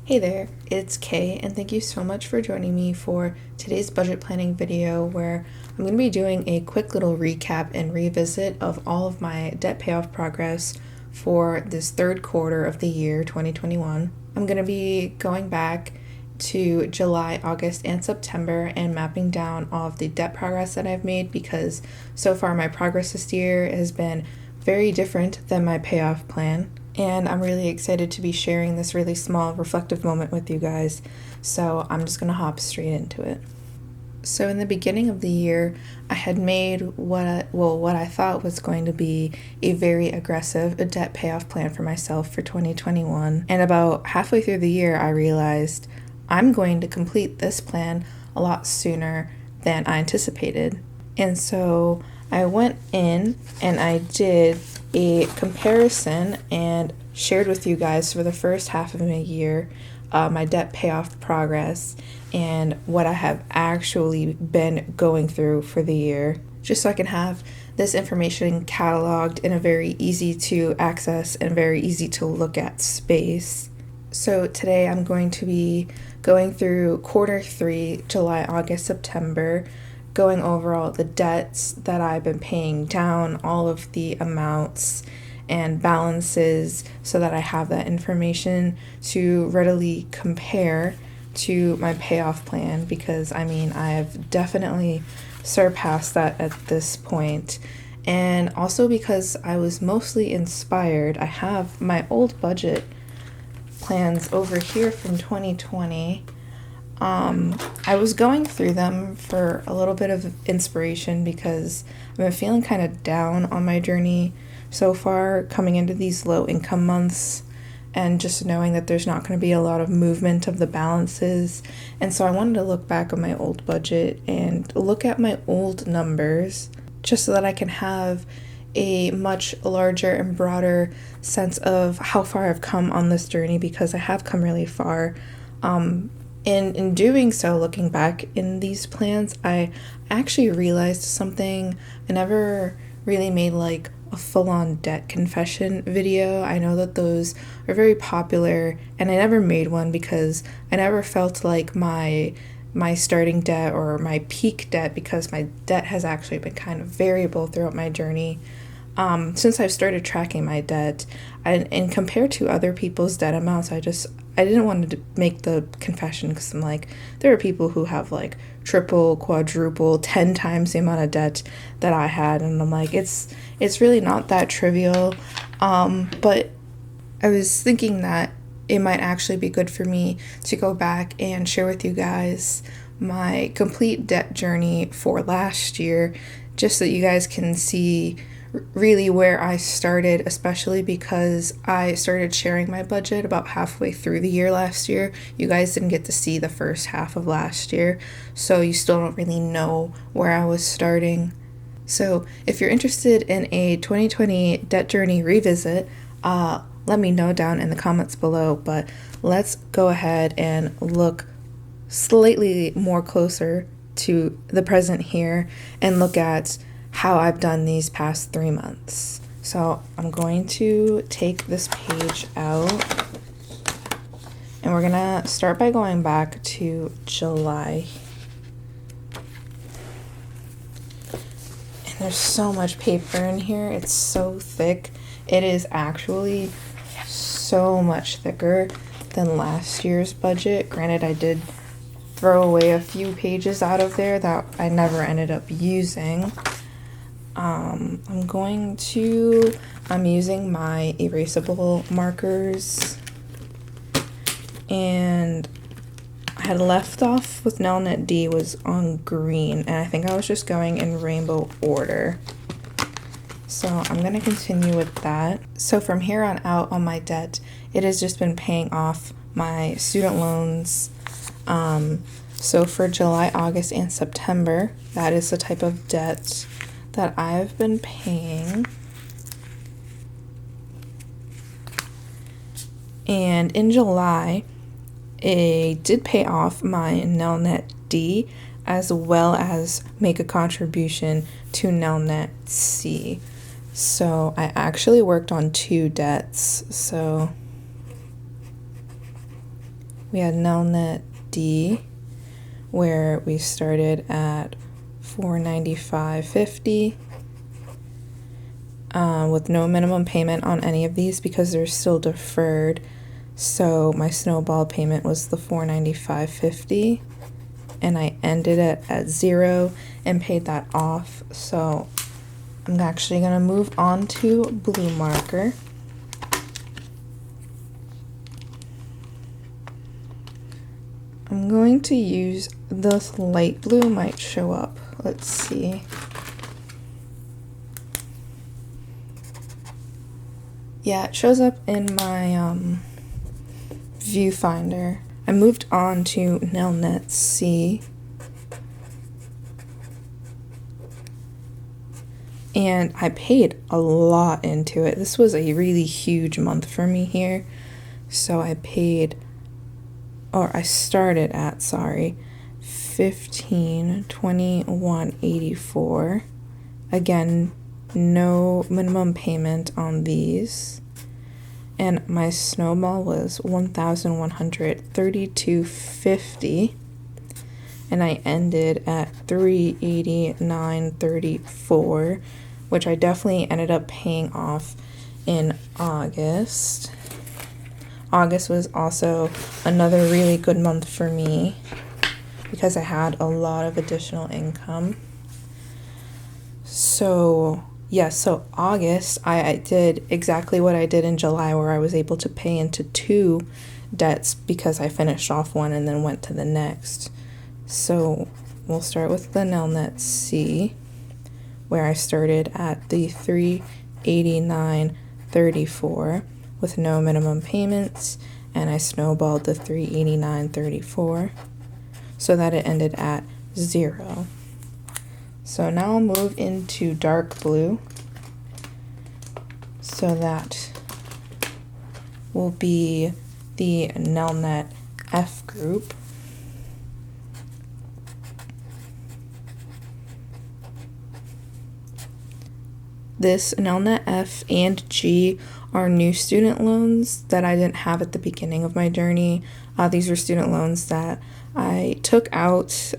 Hey there, it's Kay, and thank you so much for joining me for today's budget planning video where I'm going to be doing a quick little recap and revisit of all of my debt payoff progress for this third quarter of the year 2021. I'm going to be going back to July, August, and September and mapping down all of the debt progress that I've made because so far my progress this year has been very different than my payoff plan. And I'm really excited to be sharing this really small reflective moment with you guys. So I'm just going to hop straight into it. So in the beginning of the year, I had made what I thought was going to be a very aggressive debt payoff plan for myself for 2021. And about halfway through the year, I realized I'm going to complete this plan a lot sooner than I anticipated. And so I went in and I did a comparison and shared with you guys for the first half of the year my debt payoff progress and what I have actually been going through for the year, just so I can have this information cataloged in a very easy to access and very easy to look at space. So today I'm going to be going through quarter 3, July, August, September, going over all the debts that I've been paying down, all of the amounts and balances so that I have that information to readily compare to my payoff plan because I have definitely surpassed that at this point. And also because I was mostly inspired, I have my old budget plans over here from 2020. I was going through them for a little bit of inspiration because I've been feeling kind of down on my journey so far coming into these low income months and just knowing that there's not going to be a lot of movement of the balances. And so I wanted to look back on my old budget and look at my old numbers just so that I can have a much larger and broader sense of how far I've come on this journey because I have come really far. In doing so, looking back in these plans, I actually realized something. I never really made like a full-on debt confession video. I know that those are very popular, and I never made one because I never felt like my starting debt or my peak debt, because my debt has actually been kind of variable throughout my journey. Since I've started tracking my debt, and compared to other people's debt amounts, I didn't want to make the confession because I'm like, there are people who have like triple, quadruple, 10 times the amount of debt that I had, and I'm like, it's really not that trivial. But I was thinking that it might actually be good for me to go back and share with you guys my complete debt journey for last year, just so that you guys can see really where I started, especially because I started sharing my budget about halfway through the year last year. You guys didn't get to see the first half of last year, so you still don't really know where I was starting. So if you're interested in a 2020 debt journey revisit, let me know down in the comments below, but let's go ahead and look slightly more closer to the present here and look at how I've done these past 3 months. So I'm going to take this page out and we're gonna start by going back to July. And there's so much paper in here, it's so thick. It is actually so much thicker than last year's budget. Granted, I did throw away a few pages out of there that I never ended up using. I'm using my erasable markers, and I had left off with Nelnet D was on green, and I think I was just going in rainbow order. So I'm going to continue with that. So from here on out on my debt, it has just been paying off my student loans. So for July, August, and September, that is the type of debt that I've been paying. And in July, I did pay off my Nelnet D as well as make a contribution to Nelnet C. So I actually worked on 2 debts. So we had Nelnet D, where we started at $495.50 with no minimum payment on any of these because they're still deferred. So my Snowball payment was the $495.50, and I ended it at 0 and paid that off. So I'm actually going to move on to blue marker. I'm going to use this light blue, might show up. Let's see. Yeah, it shows up in my viewfinder. I moved on to Nelnet C. And I paid a lot into it. This was a really huge month for me here. So I started at, $1521.84. Again, no minimum payment on these. And my Snowball was $1,132.50. And I ended at $389.34, which I definitely ended up paying off in August. August was also another really good month for me because I had a lot of additional income. So August, I did exactly what I did in July, where I was able to pay into 2 debts because I finished off one and then went to the next. So we'll start with the Nelnet C, where I started at the $389.34 with no minimum payments, and I snowballed the $389.34 so that it ended at 0. So now I'll move into dark blue, so that will be the Nelnet F group. This Nelnet F and G are new student loans that I didn't have at the beginning of my journey. These are student loans that I took out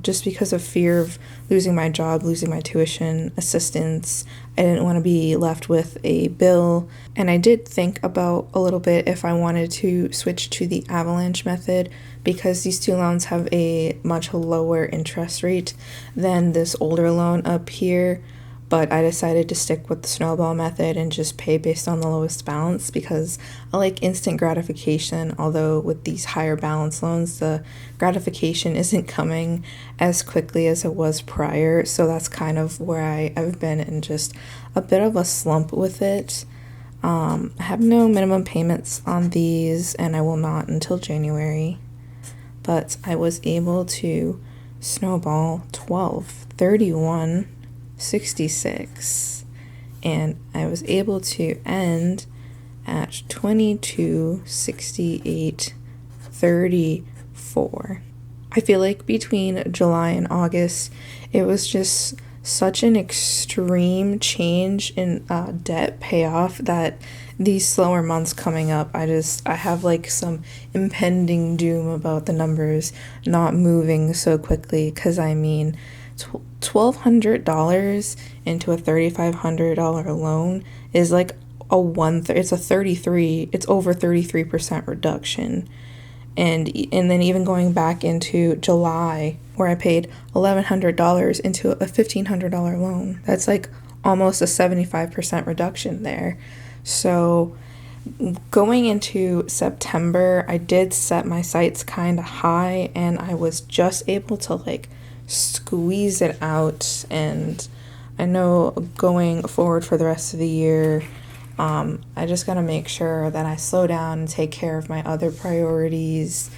just because of fear of losing my job, losing my tuition assistance. I didn't want to be left with a bill. And I did think about a little bit if I wanted to switch to the avalanche method, because these 2 loans have a much lower interest rate than this older loan up here. But I decided to stick with the snowball method and just pay based on the lowest balance, because I like instant gratification, although with these higher balance loans, the gratification isn't coming as quickly as it was prior. So that's kind of where I've been in just a bit of a slump with it. I have no minimum payments on these, and I will not until January. But I was able to snowball 12/31/66, and I was able to end at 22/68/34. I feel like between July and August, it was just such an extreme change in debt payoff that these slower months coming up, I have like some impending doom about the numbers not moving so quickly, because I mean, $1,200 into a $3,500 loan is like it's over 33% reduction. And then even going back into July, where I paid $1,100 into a $1,500 loan, that's like almost a 75% reduction there. So going into September, I did set my sights kind of high, and I was just able to like squeeze it out. And I know going forward for the rest of the year, I just gotta make sure that I slow down and take care of my other priorities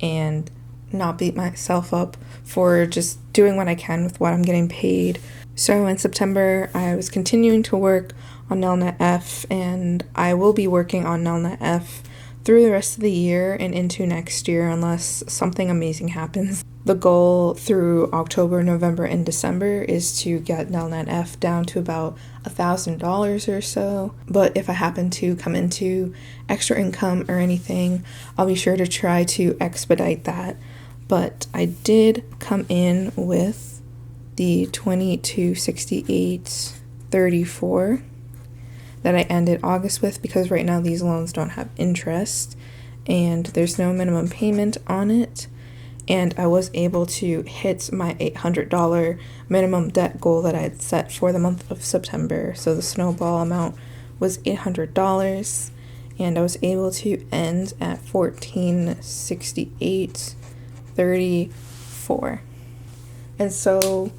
and not beat myself up for just doing what I can with what I'm getting paid. So in September, I was continuing to work on Nelnet F, and I will be working on Nelnet F through the rest of the year and into next year, unless something amazing happens. The goal through October, November, and December is to get Nelnet F down to about $1,000 or so. But if I happen to come into extra income or anything, I'll be sure to try to expedite that. But I did come in with the 2268.34 that I ended August with, because right now these loans don't have interest and there's no minimum payment on it. And I was able to hit my $800 minimum debt goal that I had set for the month of September. So the Snowball amount was $800, and I was able to end at $1,468.34. And so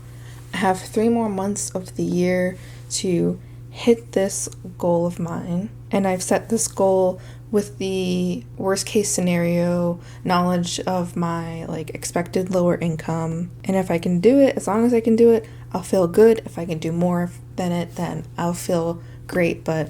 I have 3 more months of the year to hit this goal of mine. And I've set this goal with the worst case scenario knowledge of my expected lower income. And if I can do it, as long as I can do it, I'll feel good. If I can do more than it, then I'll feel great. But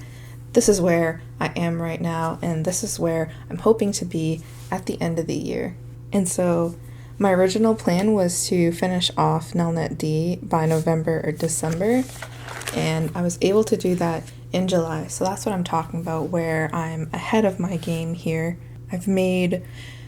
this is where I am right now, and this is where I'm hoping to be at the end of the year. And so my original plan was to finish off Nelnet D by November or December, and I was able to do that in July. So that's what I'm talking about, where I'm ahead of my game here. I've made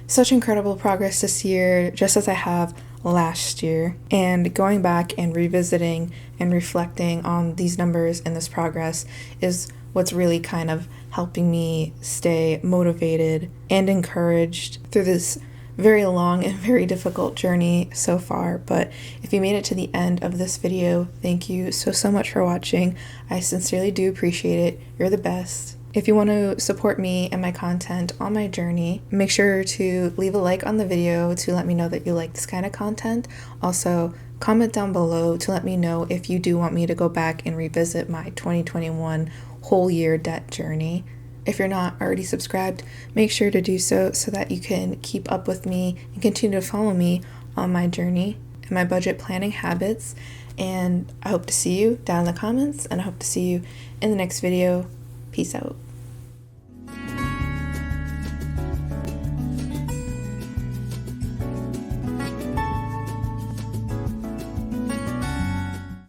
such incredible progress this year, just as I have last year. And going back and revisiting and reflecting on these numbers and this progress is what's really kind of helping me stay motivated and encouraged through this very long and very difficult journey so far. But if you made it to the end of this video, thank you so much for watching. I sincerely do appreciate it. You're the best. If you want to support me and my content on my journey, make sure to leave a like on the video to let me know that you like this kind of content. Also, comment down below to let me know if you do want me to go back and revisit my 2021 whole year debt journey. If you're not already subscribed, make sure to do so that you can keep up with me and continue to follow me on my journey and my budget planning habits. And I hope to see you down in the comments, and I hope to see you in the next video. Peace out.